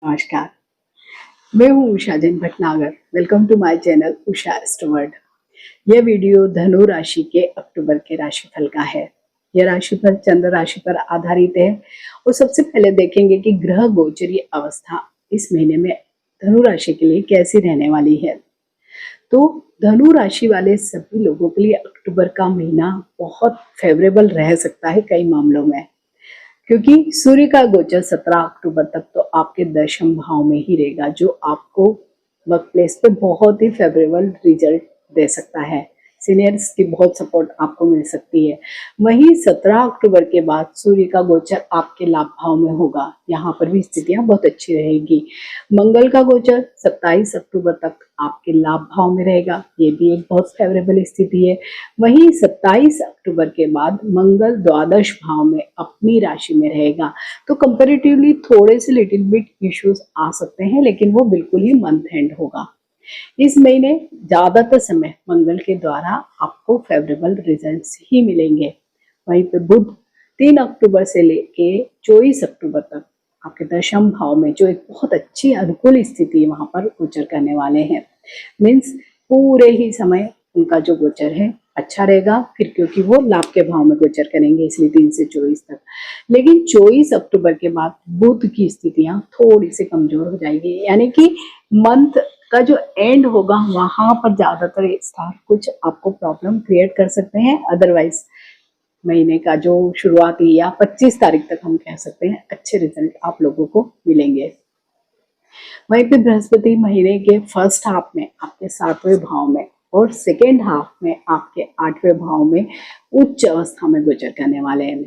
नमस्कार। मैं हूँ Usha Jain Bhatnagar. Welcome to my channel Usha Astroword. यह वीडियो धनु राशि के अक्टूबर के राशिफल का है। यह राशिफल चंद्र राशि पर आधारित है और सबसे पहले देखेंगे कि ग्रह गोचरी अवस्था इस महीने में धनु राशि के लिए कैसी रहने वाली है। तो धनु राशि वाले सभी लोगों के लिए अक्टूबर का महीना बहुत फेवरेबल रह सकता है कई मामलों में, क्योंकि सूर्य का गोचर 17 अक्टूबर तक तो आपके दशम भाव में ही रहेगा, जो आपको वर्क प्लेस पे बहुत ही फेवरेबल रिजल्ट दे सकता है। सीनियर्स की बहुत सपोर्ट आपको मिल सकती है। वहीं 17 अक्टूबर के बाद सूर्य का गोचर आपके लाभ भाव में होगा। यहाँ पर भी स्थितियां बहुत अच्छी रहेगी। मंगल का गोचर 27 अक्टूबर तक आपके लाभ भाव में रहेगा। ये भी एक बहुत फेवरेबल स्थिति है। वहीं 27 अक्टूबर के बाद मंगल द्वादश भाव में अपनी राशि में रहेगा, तो कंपैरेटिवली थोड़े से लिटिल बिट इश्यूज आ सकते हैं, लेकिन वो बिल्कुल ही मंथ एंड होगा। इस महीने ज्यादातर समय मंगल के द्वारा आपको फेवरेबल रिजल्ट्स ही मिलेंगे। वहीं पे बुध 3 अक्टूबर से लेके 24 अक्टूबर तक आपके दशम भाव में, जो एक बहुत अच्छी अनुकूल स्थिति वहां पर गोचर करने वाले हैं। मीन्स पूरे ही समय उनका जो गोचर है अच्छा रहेगा, फिर क्योंकि वो लाभ के भाव में गोचर करेंगे, इसलिए 3 से 24 तक। लेकिन 24 अक्टूबर के बाद बुध की स्थितियां थोड़ी सी कमजोर हो जाएगी, यानी कि मंथ का जो एंड होगा वहां पर ज्यादातर स्टार कुछ आपको प्रॉब्लम क्रिएट कर सकते हैं। अदरवाइज महीने का जो शुरुआती या 25 तारीख तक हम कह सकते हैं अच्छे रिजल्ट आप लोगों को मिलेंगे। वहीं पे बृहस्पति महीने के फर्स्ट हाफ में आपके 7वें भाव में और सेकेंड हाफ में आपके 8वें भाव में उच्च अवस्था में गोचर करने वाले हैं।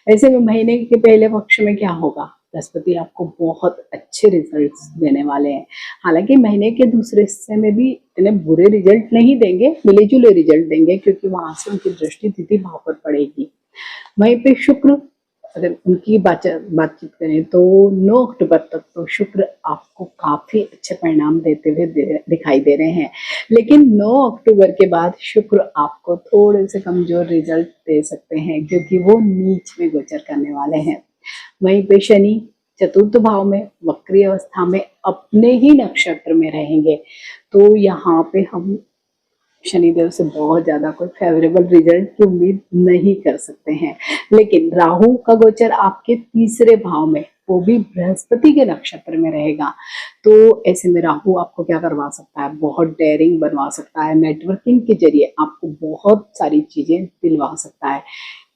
ऐसे में महीने के पहले पक्ष में क्या होगा, बृहस्पति आपको बहुत अच्छे रिजल्ट्स देने वाले हैं। हालांकि महीने के दूसरे हिस्से में भी इतने बुरे रिजल्ट नहीं देंगे, मिले जुले रिजल्ट देंगे, क्योंकि वहां से उनकी दृष्टि तिथि भाव पर पड़ेगी। वहीं पे शुक्र, अगर उनकी बातचीत करें तो 9 अक्टूबर तक तो शुक्र आपको काफी अच्छे परिणाम देते हुए दिखाई दे रहे हैं। लेकिन 9 अक्टूबर के बाद शुक्र आपको थोड़े से कमजोर रिजल्ट दे सकते हैं, क्योंकि वो नीच में गोचर करने वाले हैं। वहीं पे शनि चतुर्थ भाव में वक्री अवस्था में अपने ही नक्षत्र में रहेंगे, तो यहाँ पे हम शनिदेव से बहुत ज्यादा कोई फेवरेबल रिजल्ट की उम्मीद नहीं कर सकते हैं। लेकिन राहु का गोचर आपके 3रे भाव में, वो भी बृहस्पति के नक्षत्र में रहेगा, तो ऐसे में राहु आपको क्या करवा सकता है, बहुत डेयरिंग बनवा सकता है। नेटवर्किंग के जरिए आपको बहुत सारी चीजें दिलवा सकता है।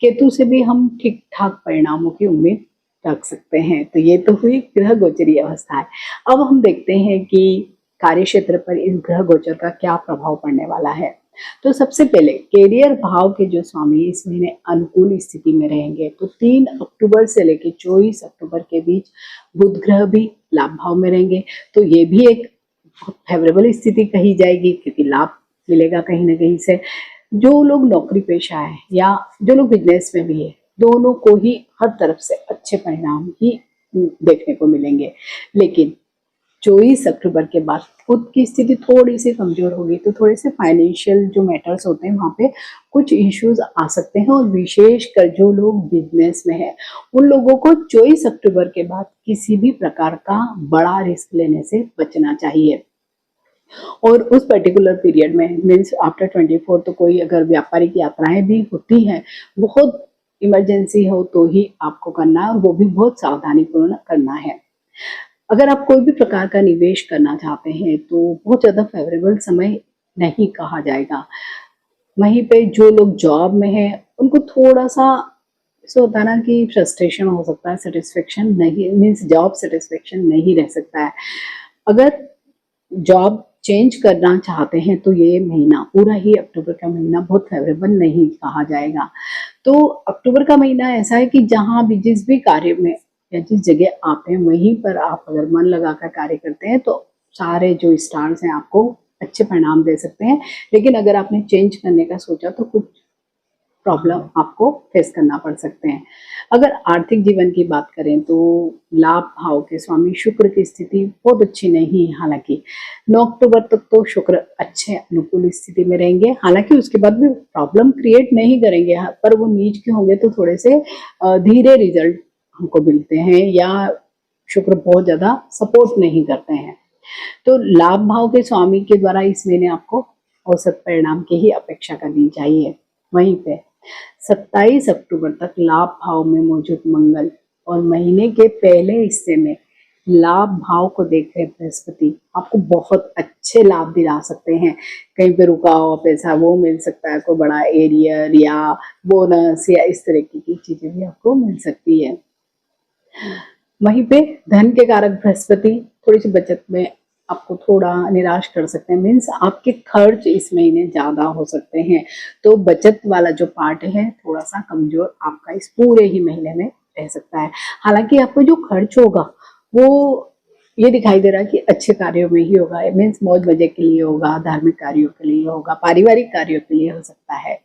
केतु से भी हम ठीक ठाक परिणामों की उम्मीद रख सकते हैं। तो ये तो हुई ग्रह गोचरी अवस्था है। अब हम देखते हैं कि कार्य क्षेत्र पर इस ग्रह गोचर का क्या प्रभाव पड़ने वाला है। तो सबसे पहले कैरियर भाव के जो स्वामी इस महीने अनुकूल स्थिति में रहेंगे, तो 3 अक्टूबर से लेकर 24 अक्टूबर के बीच बुध ग्रह भी लाभ भाव में रहेंगे, तो ये भी एक फेवरेबल स्थिति कही जाएगी, क्योंकि लाभ मिलेगा कहीं ना कहीं से। जो लोग नौकरी पेशा है या जो लोग बिजनेस में भी है, दोनों को ही हर तरफ से अच्छे परिणाम ही देखने को मिलेंगे। लेकिन 24 अक्टूबर के बाद बुध की स्थिति थोड़ी सी कमजोर होगी, तो थोड़े से फाइनेंशियल जो मैटर्स होते हैं वहां पे कुछ इश्यूज आ सकते हैं, और विशेषकर जो लोग बिजनेस में है उन लोगों को 24 अक्टूबर के बाद किसी भी प्रकार का बड़ा रिस्क लेने से बचना चाहिए। और उस पर्टिकुलर पीरियड में मीन्स आफ्टर 24 तो कोई अगर व्यापारिक यात्राएं भी होती हैं, बहुत इमरजेंसी हो तो ही आपको करना है, और वो भी बहुत सावधानी पूर्ण करना है। अगर आप कोई भी प्रकार का निवेश करना चाहते हैं तो बहुत ज्यादा फेवरेबल समय नहीं कहा जाएगा। वहीं पे जो लोग जॉब में हैं उनको थोड़ा सा ऐसा होता है ना कि फ्रस्ट्रेशन हो सकता है, सेटिस्फेक्शन नहीं, मीन्स जॉब सेटिस्फेक्शन नहीं रह सकता है। अगर जॉब चेंज करना चाहते हैं तो ये महीना, पूरा ही अक्टूबर का महीना बहुत फेवरेबल नहीं कहा जाएगा। तो अक्टूबर का महीना ऐसा है कि जहां भी जिस भी कार्य में या जिस जगह आप हैं वहीं पर आप अगर मन लगाकर कार्य करते हैं तो सारे जो स्टार्स हैं आपको अच्छे परिणाम दे सकते हैं। लेकिन अगर आपने चेंज करने का सोचा तो कुछ प्रॉब्लम आपको फेस करना पड़ सकते हैं। अगर आर्थिक जीवन की बात करें तो लाभ भाव के स्वामी शुक्र की स्थिति बहुत अच्छी नहीं है। हालांकि 9 अक्टूबर तक तो शुक्र अच्छे अनुकूल स्थिति में रहेंगे, हालांकि उसके बाद भी प्रॉब्लम क्रिएट नहीं करेंगे, पर वो नीच के होंगे तो थोड़े से धीरे रिजल्ट हमको मिलते हैं, या शुक्र बहुत ज्यादा सपोर्ट नहीं करते हैं। तो लाभ भाव के स्वामी के द्वारा इस महीने आपको औसत परिणाम की ही अपेक्षा करनी चाहिए। वहीं पे 27 अक्टूबर तक लाभ भाव में मौजूद मंगल और महीने के पहले हिस्से में लाभ भाव को देख रहे बृहस्पति आपको बहुत अच्छे लाभ दिला सकते हैं। कहीं पे रुका हुआ पैसा वो मिल सकता है, कोई बड़ा एरियर या बोनस या इस तरह की चीजें भी आपको मिल सकती है। वहीं पे धन के कारक बृहस्पति थोड़ी सी बचत में आपको थोड़ा निराश कर सकते हैं। मीन्स आपके खर्च इस महीने ज्यादा हो सकते हैं, तो बचत वाला जो पार्ट है थोड़ा सा कमजोर आपका इस पूरे ही महीने में रह सकता है। हालांकि आपको जो खर्च होगा वो ये दिखाई दे रहा है कि अच्छे कार्यों में ही होगा। मीन्स मौज मजे के लिए होगा, धार्मिक कार्यों के लिए होगा, पारिवारिक कार्यों के लिए हो सकता है।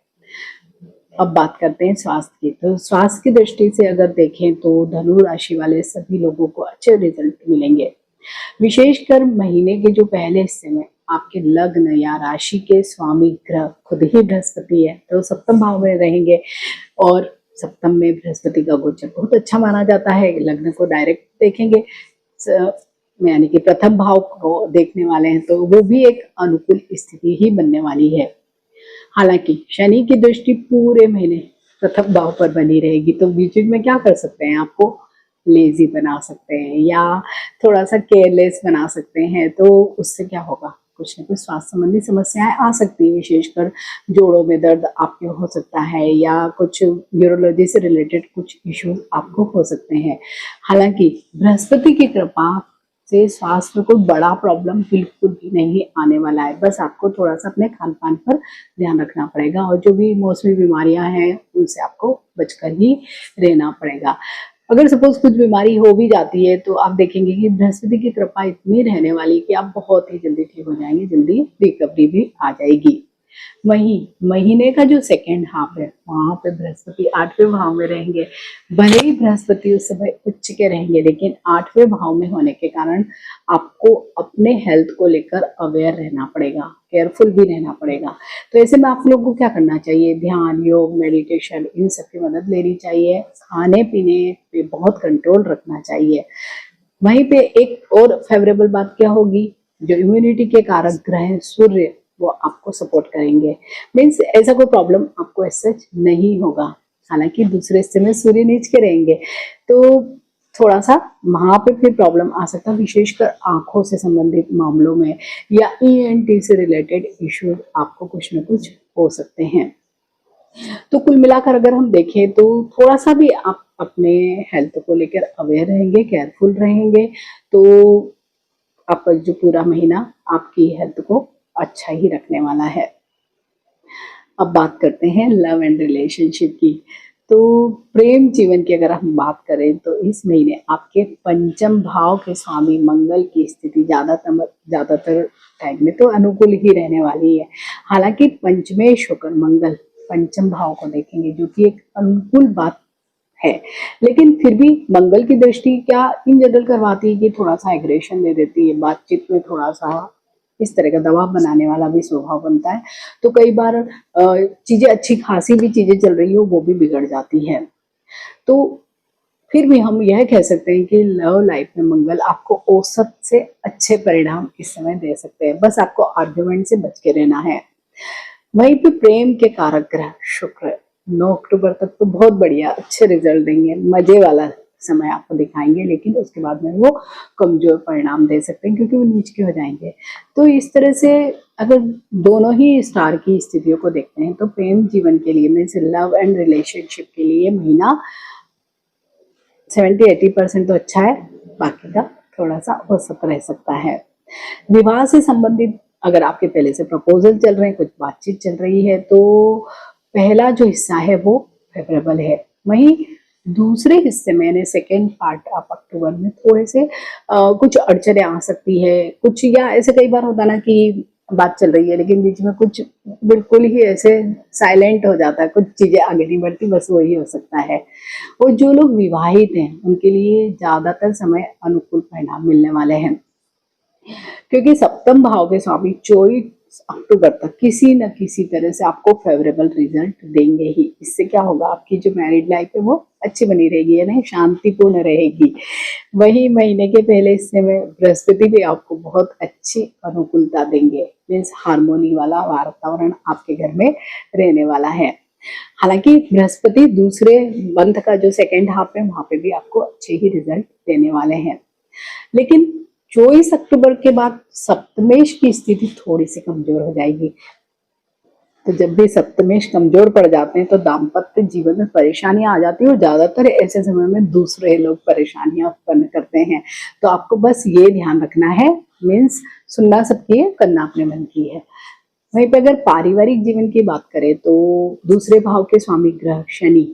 अब बात करते हैं स्वास्थ्य की। तो स्वास्थ्य की दृष्टि से अगर देखें तो धनु राशि वाले सभी लोगों को अच्छे रिजल्ट मिलेंगे। विशेषकर महीने के जो पहले हिस्से में आपके लग्न या राशि के स्वामी ग्रह खुद ही बृहस्पति है, तो सप्तम भाव में रहेंगे और सप्तम में बृहस्पति का गोचर बहुत अच्छा माना जाता है। लग्न को डायरेक्ट देखेंगे यानी कि प्रथम भाव को देखने वाले हैं, तो वो भी एक अनुकूल स्थिति ही बनने वाली है। हालांकि शनि की दृष्टि पूरे महीने प्रथम भाव पर बनी रहेगी, तो बीच में क्या कर सकते हैं, आपको लेजी बना सकते हैं या थोड़ा सा केयरलेस बना सकते हैं। तो उससे क्या होगा, कुछ न कुछ स्वास्थ्य संबंधी समस्याएं आ सकती है। विशेषकर जोड़ों में दर्द आपके हो सकता है या कुछ न्यूरोलॉजी से रिलेटेड कुछ इश्यूज आपको हो सकते हैं। हालांकि बृहस्पति की कृपा से स्वास्थ्य में कोई बड़ा प्रॉब्लम बिल्कुल भी नहीं आने वाला है। बस आपको थोड़ा सा अपने खान पान पर ध्यान रखना पड़ेगा और जो भी मौसमी बीमारियां हैं उनसे आपको बचकर ही रहना पड़ेगा। अगर सपोज कुछ बीमारी हो भी जाती है तो आप देखेंगे कि बृहस्पति की कृपा इतनी रहने वाली कि आप बहुत ही जल्दी ठीक हो जाएंगे, जल्दी रिकवरी भी आ जाएगी। वहीं महीने का जो सेकेंड हाफ है वहां पे बृहस्पति 8वें भाव में रहेंगे। भले ही बृहस्पति उस समय उच्च के रहेंगे, लेकिन 8वें भाव में होने के कारण आपको अपने हेल्थ को लेकर अवेयर रहना पड़ेगा, केयरफुल भी रहना पड़ेगा। तो ऐसे में आप लोगों को क्या करना चाहिए, ध्यान, योग, मेडिटेशन, इन सब की मदद लेनी चाहिए। खाने पीने पे बहुत कंट्रोल रखना चाहिए। वहीं पे एक और फेवरेबल बात क्या होगी, जो इम्यूनिटी के कारक ग्रह हैं सूर्य, वो आपको सपोर्ट करेंगे। मीन्स ऐसा कोई प्रॉब्लम आपको ऐसा नहीं होगा। हालांकि दूसरे हिस्से में सूर्य नीच के रहेंगे तो थोड़ा सा वहां पे फिर प्रॉब्लम आ सकता है, विशेषकर आंखों से संबंधित मामलों में या ईएनटी से रिलेटेड इश्यूज आपको कुछ न कुछ हो सकते हैं। तो कुल मिलाकर अगर हम देखें तो थोड़ा सा भी आप अपने हेल्थ को लेकर अवेयर रहेंगे, केयरफुल रहेंगे, तो आपका जो पूरा महीना आपकी हेल्थ को अच्छा ही रखने वाला है। अब बात करते हैं लव एंड रिलेशनशिप की। तो प्रेम जीवन की अगर हम बात करें तो इस महीने आपके पंचम भाव के स्वामी मंगल की स्थिति ज्यादातर टाइम में तो अनुकूल ही रहने वाली है। हालांकि पंचमेश होकर मंगल पंचम भाव को देखेंगे, जो कि एक अनुकूल बात है, लेकिन फिर भी मंगल की दृष्टि क्या इन जनरल करवाती है कि थोड़ा सा एग्रेशन दे देती है, बातचीत में थोड़ा सा इस तरह का दबाव बनाने वाला भी स्वभाव बनता है। तो कई बार चीजें अच्छी खासी भी चीजें चल रही हो वो भी बिगड़ जाती है। तो फिर भी हम यह कह सकते हैं कि लव लाइफ में मंगल आपको औसत से अच्छे परिणाम इस समय दे सकते हैं। बस आपको आर्ग्यूमेंट से बच के रहना है। वहीं पे प्रेम के कारक ग्रह शुक्र 9 अक्टूबर तक तो बहुत बढ़िया अच्छे रिजल्ट देंगे, मजे वाला समय आपको दिखाएंगे, लेकिन उसके बाद में वो कमजोर परिणाम दे सकते हैं क्योंकि वो नीच के हो जाएंगे। तो इस तरह से अगर दोनों ही स्टार की स्थितियों को देखते हैं तो प्रेम जीवन के लिए, मीन्स लव एंड रिलेशनशिप के लिए महीना 70-80% तो अच्छा है, बाकी का थोड़ा सा औसत रह सकता है। विवाह से संबंधित अगर आपके पहले से प्रपोजल चल रहे हैं, कुछ बातचीत चल रही है, तो पहला जो हिस्सा है वो फेवरेबल है। वहीं दूसरे हिस्से में यानी सेकेंड पार्ट आप अक्टूबर में थोड़े से कुछ अड़चने आ सकती है, कुछ या ऐसे कई बार होता ना कि बात चल रही है लेकिन बीच में कुछ बिल्कुल ही ऐसे साइलेंट हो जाता है, कुछ चीजें आगे नहीं बढ़ती, बस वही हो सकता है। और जो लोग विवाहित हैं उनके लिए ज्यादातर समय अनुकूल परिणाम मिलने वाले हैं, क्योंकि सप्तम भाव के स्वामी अक्टूबर तक किसी न किसी तरह से आपको फेवरेबल रिजल्ट देंगे ही। इससे क्या होगा, आपकी जो मैरिड लाइफ है वो अच्छी बनी रहेगी, यानी शांतिपूर्ण रहेगी। वही महीने के पहले हिस्से में बृहस्पति भी आपको बहुत अच्छी अनुकूलता देंगे, मीन्स हार्मोनी वाला वातावरण आपके घर में रहने वाला है। हालांकि बृहस्पति दूसरे मंथ का जो सेकेंड हाफ है वहां पे भी आपको अच्छे ही रिजल्ट देने वाले हैं, लेकिन 24 अक्टूबर के बाद सप्तमेश की स्थिति थोड़ी सी कमजोर हो जाएगी। तो जब भी सप्तमेश कमजोर पड़ जाते हैं तो दाम्पत्य जीवन में परेशानियां आ जाती है, और ज्यादातर ऐसे समय में दूसरे लोग परेशानियां उत्पन्न करते हैं। तो आपको बस ये ध्यान रखना है, मीन्स सुनना सबकी है, करना अपने मन की है। वहीं पे अगर पारिवारिक जीवन की बात करें तो दूसरे भाव के स्वामी ग्रह शनि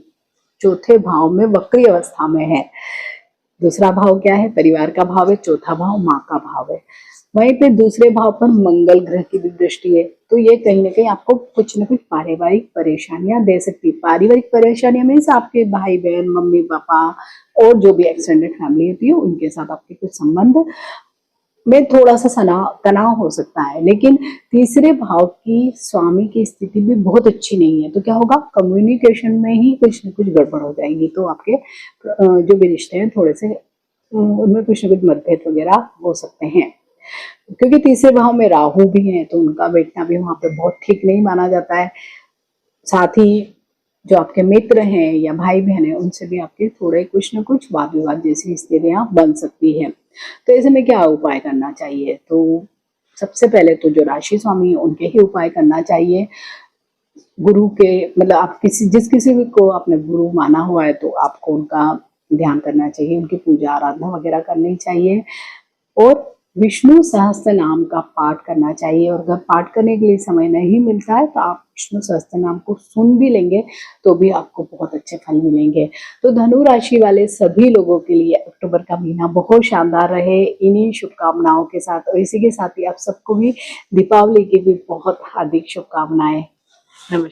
चौथे भाव में वक्री अवस्था में है। दूसरा भाव क्या है, परिवार का भाव है, चौथा भाव माँ का भाव है। वहीं पे दूसरे भाव पर मंगल ग्रह की भी दृष्टि है, तो ये कहीं ना कहीं आपको कुछ न कुछ पारिवारिक परेशानियां दे सकती है। पारिवारिक परेशानियां मीन्स आपके भाई बहन, मम्मी पापा और जो भी एक्सटेंडेड फैमिली होती है उनके साथ आपके कुछ संबंध में थोड़ा सा तनाव हो सकता है। लेकिन तीसरे भाव की स्वामी की स्थिति भी बहुत अच्छी नहीं है, तो क्या होगा, कम्युनिकेशन में ही कुछ न कुछ गड़बड़ हो जाएगी। तो आपके जो भी रिश्ते हैं थोड़े से उनमें कुछ न कुछ मतभेद वगैरह हो सकते हैं। क्योंकि तीसरे भाव में राहु भी है तो उनका बैठना भी वहां पे बहुत ठीक नहीं माना जाता है। साथ ही जो आपके मित्र हैं या भाई बहन है उनसे भी आपके थोड़े कुछ न कुछ वाद विवाद जैसी स्थितियां बन सकती है। तो ऐसे में क्या उपाय करना चाहिए, तो सबसे पहले तो जो राशि स्वामी है उनके ही उपाय करना चाहिए। गुरु के मतलब आप जिस किसी को आपने गुरु माना हुआ है तो आपको उनका ध्यान करना चाहिए, उनकी पूजा आराधना वगैरह करनी चाहिए, और विष्णु सहस्त्र नाम का पाठ करना चाहिए। और अगर पाठ करने के लिए समय नहीं मिलता है तो आप विष्णु सहस्त्र नाम को सुन भी लेंगे तो भी आपको बहुत अच्छे फल मिलेंगे। तो धनु राशि वाले सभी लोगों के लिए अक्टूबर का महीना बहुत शानदार रहे, इन्हीं शुभकामनाओं के साथ। और इसी के साथ ही आप सबको भी दीपावली की भी बहुत हार्दिक शुभकामनाएं।